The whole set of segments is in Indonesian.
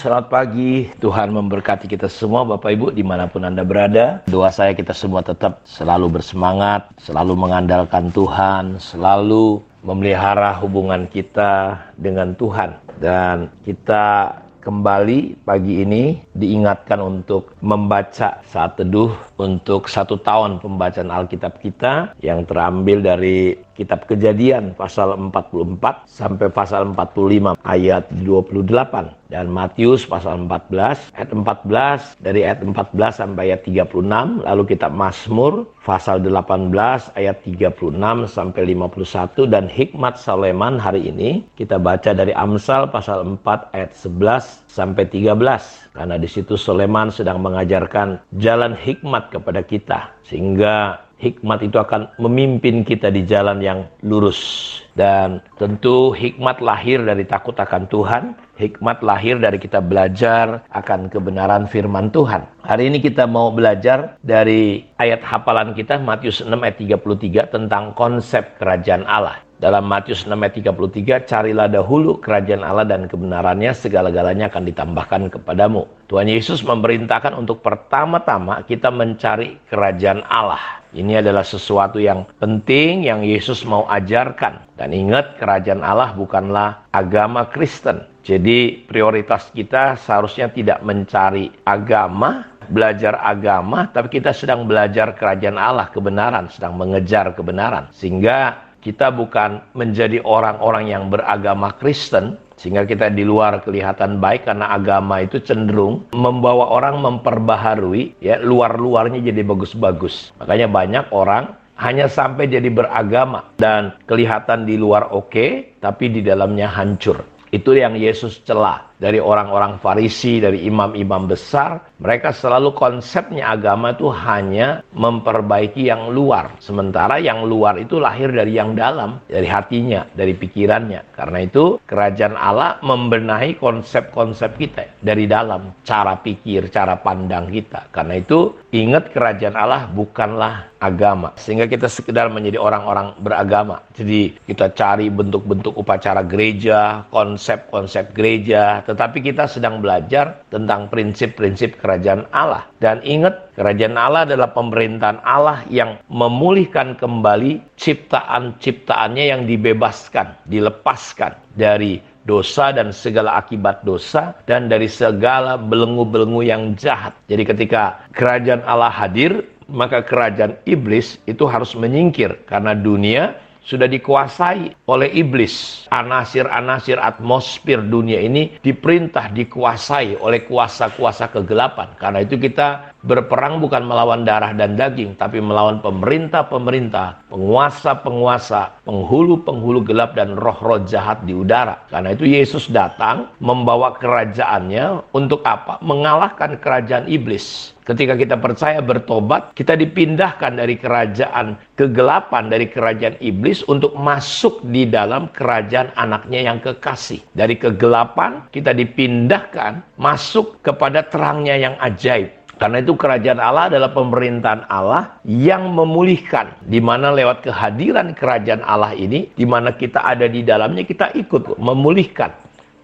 selamat pagi. Tuhan memberkati kita semua, Bapak Ibu, dimanapun Anda berada. Doa saya kita semua tetap selalu bersemangat, selalu mengandalkan Tuhan, selalu memelihara hubungan kita dengan Tuhan. Dan kita kembali pagi ini diingatkan untuk membaca saat teduh untuk 1 tahun pembacaan Alkitab kita yang terambil dari Kitab Kejadian pasal 44 sampai pasal 45 ayat 28 dan Matius pasal 14 ayat 14 dari ayat 14 sampai ayat 36, lalu Kitab Mazmur pasal 18 ayat 36 sampai 51 dan Hikmat Saloeman hari ini kita baca dari Amsal pasal 4 ayat 11 sampai 13 karena di situ Saloeman sedang mengajarkan jalan hikmat kepada kita sehingga hikmat itu akan memimpin kita di jalan yang lurus. Dan tentu hikmat lahir dari takut akan Tuhan. Hikmat lahir dari kita belajar akan kebenaran firman Tuhan. Hari ini kita mau belajar dari ayat hafalan kita Matius 6 ayat 33 tentang konsep kerajaan Allah. Dalam Matius 6 ayat 33, carilah dahulu kerajaan Allah dan kebenarannya, segala-galanya akan ditambahkan kepadamu. Tuhan Yesus memerintahkan untuk pertama-tama kita mencari kerajaan Allah. Ini adalah sesuatu yang penting yang Yesus mau ajarkan. Dan ingat, kerajaan Allah bukanlah agama Kristen. Jadi prioritas kita seharusnya tidak mencari agama, belajar agama, tapi kita sedang belajar kerajaan Allah, kebenaran, sedang mengejar kebenaran. Sehingga kita bukan menjadi orang-orang yang beragama Kristen, sehingga kita di luar kelihatan baik karena agama itu cenderung membawa orang memperbaharui, ya luar-luarnya jadi bagus-bagus. Makanya banyak orang hanya sampai jadi beragama dan kelihatan di luar oke, tapi di dalamnya hancur. Itu yang Yesus celah dari orang-orang Farisi, dari imam-imam besar. Mereka selalu konsepnya agama itu hanya memperbaiki yang luar. Sementara yang luar itu lahir dari yang dalam, dari hatinya, dari pikirannya. Karena itu kerajaan Allah membenahi konsep-konsep kita dari dalam, cara pikir, cara pandang kita. Karena itu ingat, kerajaan Allah bukanlah agama. Sehingga kita sekedar menjadi orang-orang beragama. Jadi kita cari bentuk-bentuk upacara gereja, konsep-konsep gereja, tetapi kita sedang belajar tentang prinsip-prinsip kerajaan Allah. Dan ingat, kerajaan Allah adalah pemerintahan Allah yang memulihkan kembali ciptaan-ciptaannya yang dibebaskan, dilepaskan dari dosa dan segala akibat dosa dan dari segala belenggu-belenggu yang jahat. Jadi ketika kerajaan Allah hadir, maka kerajaan iblis itu harus menyingkir karena dunia sudah dikuasai oleh iblis. Anasir-anasir atmosfer dunia ini diperintah, dikuasai oleh kuasa-kuasa kegelapan. Karena itu kita berperang bukan melawan darah dan daging, tapi melawan pemerintah-pemerintah, penguasa-penguasa, penghulu-penghulu gelap dan roh-roh jahat di udara. Karena itu Yesus datang membawa kerajaannya untuk apa? Mengalahkan kerajaan iblis. Ketika kita percaya bertobat, kita dipindahkan dari kerajaan kegelapan, dari kerajaan iblis untuk masuk di dalam kerajaan anaknya yang kekasih. Dari kegelapan kita dipindahkan masuk kepada terangnya yang ajaib. Karena itu kerajaan Allah adalah pemerintahan Allah yang memulihkan, di mana lewat kehadiran kerajaan Allah ini, di mana kita ada di dalamnya, kita ikut memulihkan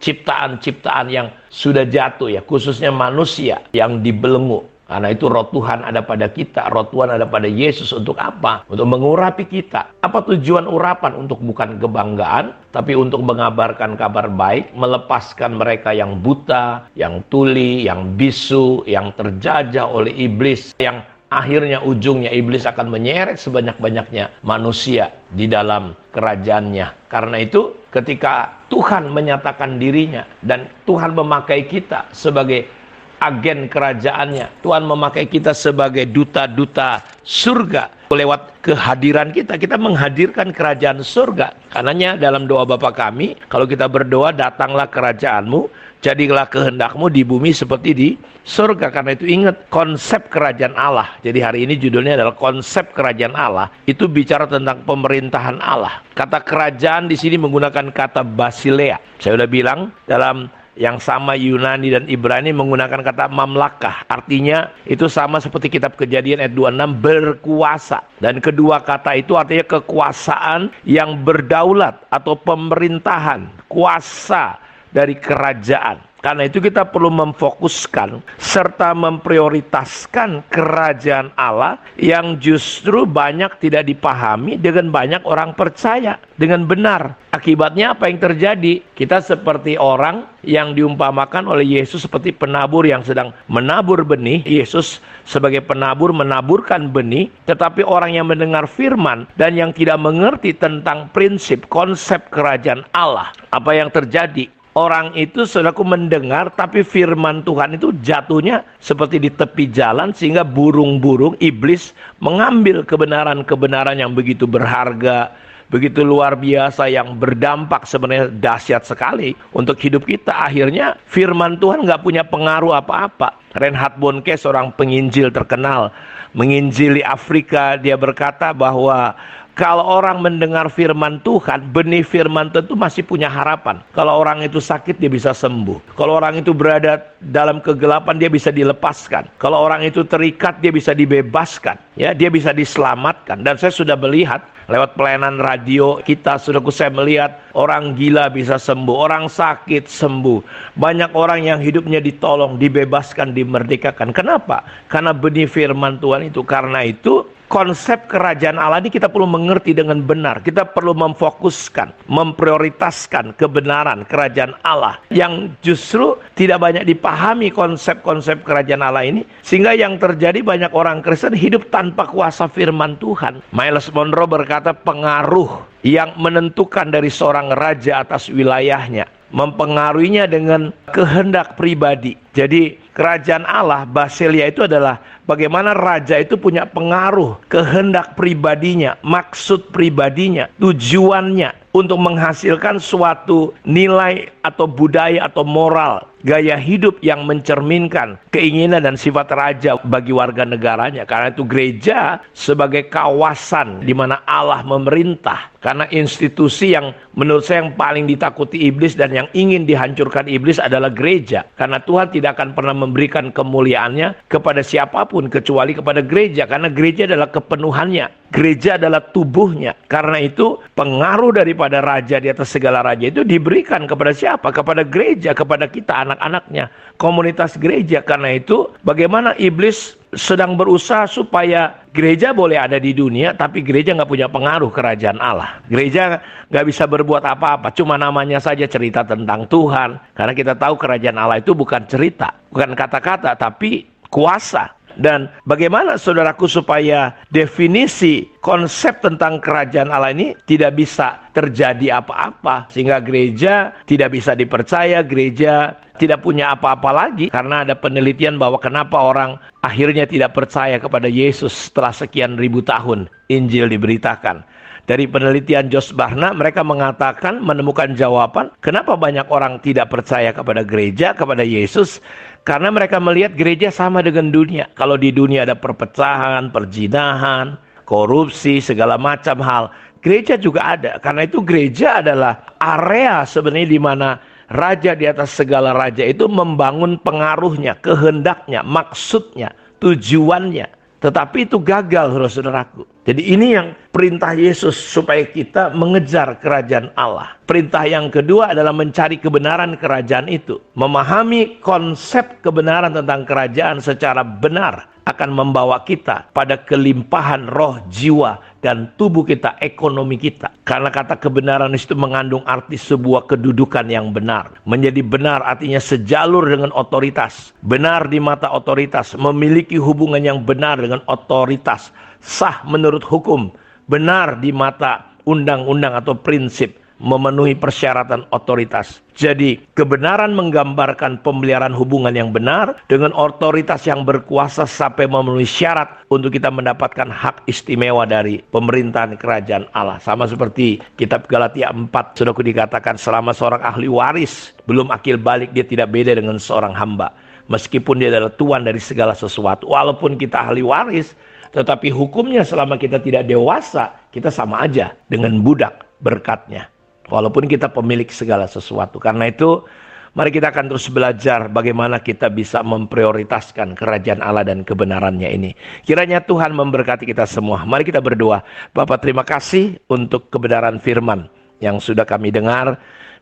ciptaan-ciptaan yang sudah jatuh, ya khususnya manusia yang dibelenggu. Karena itu roh Tuhan ada pada kita, roh Tuhan ada pada Yesus untuk apa? Untuk mengurapi kita. Apa tujuan urapan? Untuk bukan kebanggaan, tapi untuk mengabarkan kabar baik, melepaskan mereka yang buta, yang tuli, yang bisu, yang terjajah oleh iblis, yang akhirnya ujungnya iblis akan menyeret sebanyak-banyaknya manusia di dalam kerajaannya. Karena itu ketika Tuhan menyatakan dirinya dan Tuhan memakai kita sebagai agen kerajaannya, Tuhan memakai kita sebagai duta-duta surga. Lewat kehadiran kita, kita menghadirkan kerajaan surga. Karenanya dalam doa Bapa kami, kalau kita berdoa, datanglah kerajaanmu, jadilah kehendakmu di bumi seperti di surga. Karena itu ingat konsep kerajaan Allah. Jadi hari ini judulnya adalah konsep kerajaan Allah. Itu bicara tentang pemerintahan Allah. Kata kerajaan di sini menggunakan kata basileia. Saya sudah bilang dalam yang sama Yunani dan Ibrani menggunakan kata mamlakah. Artinya itu sama seperti kitab Kejadian ayat 26, berkuasa. Dan kedua kata itu artinya kekuasaan yang berdaulat atau pemerintahan, kuasa dari kerajaan. Karena itu kita perlu memfokuskan serta memprioritaskan kerajaan Allah yang justru banyak tidak dipahami dengan banyak orang percaya dengan benar. Akibatnya apa yang terjadi? Kita seperti orang yang diumpamakan oleh Yesus seperti penabur yang sedang menabur benih. Yesus sebagai penabur menaburkan benih, tetapi orang yang mendengar firman dan yang tidak mengerti tentang prinsip konsep kerajaan Allah, apa yang terjadi? Orang itu, saudaraku, mendengar, tapi firman Tuhan itu jatuhnya seperti di tepi jalan, sehingga burung-burung iblis mengambil kebenaran-kebenaran yang begitu berharga, begitu luar biasa, yang berdampak sebenarnya dahsyat sekali untuk hidup kita. Akhirnya firman Tuhan nggak punya pengaruh apa-apa. Reinhard Bonnke, seorang penginjil terkenal, menginjili Afrika, dia berkata bahwa kalau orang mendengar firman Tuhan, benih firman tentu masih punya harapan. Kalau orang itu sakit, dia bisa sembuh. Kalau orang itu berada dalam kegelapan, dia bisa dilepaskan. Kalau orang itu terikat, dia bisa dibebaskan. Ya, dia bisa diselamatkan. Dan saya sudah melihat lewat pelayanan radio kita, saudaraku, saya melihat orang gila bisa sembuh, orang sakit sembuh. Banyak orang yang hidupnya ditolong, dibebaskan, dimerdekakan. Kenapa? Karena benih firman Tuhan itu. Karena itu konsep kerajaan Allah ini kita perlu mengerti dengan benar. Kita perlu memfokuskan, memprioritaskan kebenaran kerajaan Allah yang justru tidak banyak dipahami konsep-konsep kerajaan Allah ini, sehingga yang terjadi banyak orang Kristen hidup tanpa kuasa firman Tuhan. Miles Monroe berkata, pengaruh yang menentukan dari seorang raja atas wilayahnya mempengaruhinya dengan kehendak pribadi. Jadi kerajaan Allah, Basileia, itu adalah bagaimana raja itu punya pengaruh, kehendak pribadinya, maksud pribadinya, tujuannya untuk menghasilkan suatu nilai atau budaya atau moral, gaya hidup yang mencerminkan keinginan dan sifat raja bagi warga negaranya. Karena itu gereja sebagai kawasan di mana Allah memerintah. Karena institusi yang menurut saya yang paling ditakuti iblis dan yang ingin dihancurkan iblis adalah gereja. Karena Tuhan tidak akan pernah memberikan kemuliaannya kepada siapapun kecuali kepada gereja. Karena gereja adalah kepenuhannya. Gereja adalah tubuhnya. Karena itu pengaruh daripada raja di atas segala raja itu diberikan kepada siapa? Kepada gereja, kepada kita anak-anaknya, komunitas gereja. Karena itu bagaimana iblis sedang berusaha supaya gereja boleh ada di dunia, tapi gereja nggak punya pengaruh kerajaan Allah. Gereja nggak bisa berbuat apa-apa, cuma namanya saja cerita tentang Tuhan. Karena kita tahu kerajaan Allah itu bukan cerita, bukan kata-kata, tapi kuasa. Dan bagaimana, saudaraku, supaya definisi konsep tentang kerajaan Allah ini tidak bisa terjadi apa-apa, sehingga gereja tidak bisa dipercaya, gereja tidak punya apa-apa lagi. Karena ada penelitian bahwa kenapa orang akhirnya tidak percaya kepada Yesus setelah sekian ribu tahun Injil diberitakan. Dari penelitian Josh Barna, mereka mengatakan, menemukan jawaban kenapa banyak orang tidak percaya kepada gereja, kepada Yesus. Karena mereka melihat gereja sama dengan dunia. Kalau di dunia ada perpecahan, perzinahan, korupsi, segala macam hal, gereja juga ada. Karena itu gereja adalah area sebenarnya di mana raja di atas segala raja itu membangun pengaruhnya, kehendaknya, maksudnya, tujuannya. Tetapi itu gagal, saudaraku. Jadi ini yang perintah Yesus supaya kita mengejar kerajaan Allah. Perintah yang kedua adalah mencari kebenaran kerajaan itu. Memahami konsep kebenaran tentang kerajaan secara benar akan membawa kita pada kelimpahan roh, jiwa, dan tubuh kita, ekonomi kita. Karena kata kebenaran itu mengandung arti sebuah kedudukan yang benar. Menjadi benar artinya sejalur dengan otoritas. Benar di mata otoritas, memiliki hubungan yang benar dengan otoritas. Sah menurut hukum, benar di mata undang-undang atau prinsip, memenuhi persyaratan otoritas. Jadi kebenaran menggambarkan pemeliharaan hubungan yang benar dengan otoritas yang berkuasa sampai memenuhi syarat untuk kita mendapatkan hak istimewa dari pemerintahan kerajaan Allah. Sama seperti kitab Galatia 4, saudaraku, dikatakan selama seorang ahli waris belum akil balik, dia tidak beda dengan seorang hamba. Meskipun dia adalah tuan dari segala sesuatu. Walaupun kita ahli waris, tetapi hukumnya selama kita tidak dewasa, kita sama aja dengan budak berkatnya. Walaupun kita pemilik segala sesuatu. Karena itu, mari kita akan terus belajar bagaimana kita bisa memprioritaskan kerajaan Allah dan kebenarannya ini. Kiranya Tuhan memberkati kita semua. Mari kita berdoa. Bapa, terima kasih untuk kebenaran firman yang sudah kami dengar.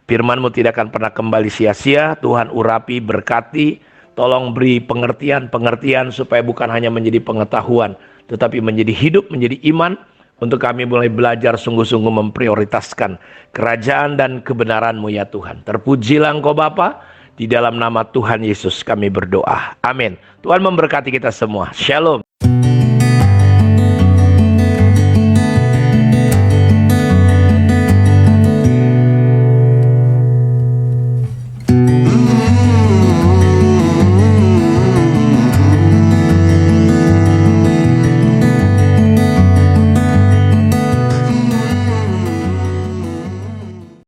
Firman-Mu tidak akan pernah kembali sia-sia. Tuhan urapi, berkati, tolong beri pengertian supaya bukan hanya menjadi pengetahuan, tetapi menjadi hidup, menjadi iman, untuk kami mulai belajar sungguh-sungguh memprioritaskan kerajaan dan kebenaran-Mu ya Tuhan. Terpujilah Engkau Bapa, di dalam nama Tuhan Yesus kami berdoa. Amin. Tuhan memberkati kita semua. Shalom.